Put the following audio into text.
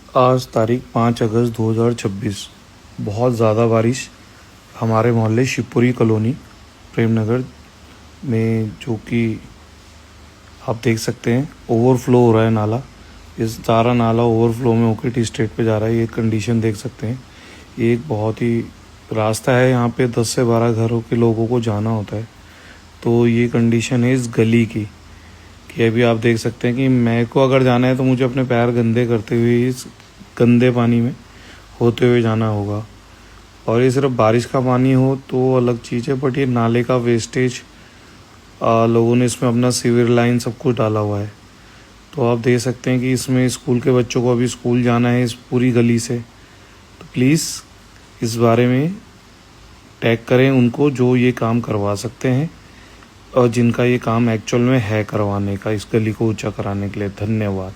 आज तारीख 5 अगस्त 2026। बहुत ज़्यादा बारिश हमारे मोहल्ले शिवपुरी कॉलोनी प्रेमनगर में, जो कि आप देख सकते हैं ओवरफ्लो हो रहा है नाला। इस सारा नाला ओवरफ्लो में होकर टी स्टेट पे जा रहा है। ये कंडीशन देख सकते हैं। ये एक बहुत ही रास्ता है, यहाँ पे 10 से 12 घरों के लोगों को जाना होता है। तो ये कंडीशन है इस गली की कि अभी आप देख सकते हैं कि मेरे को अगर जाना है तो मुझे अपने पैर गंदे करते हुए इस गंदे पानी में होते हुए जाना होगा। और ये सिर्फ बारिश का पानी हो तो अलग चीज़ है, बट ये नाले का वेस्टेज लोगों ने इसमें अपना सीवर लाइन सब कुछ डाला हुआ है। तो आप देख सकते हैं कि इसमें स्कूल के बच्चों को अभी स्कूल जाना है इस पूरी गली से। तो प्लीज़ इस बारे में टैग करें उनको जो ये काम करवा सकते हैं और जिनका ये काम एक्चुअल में है करवाने का, इस गली को ऊंचा कराने के लिए। धन्यवाद।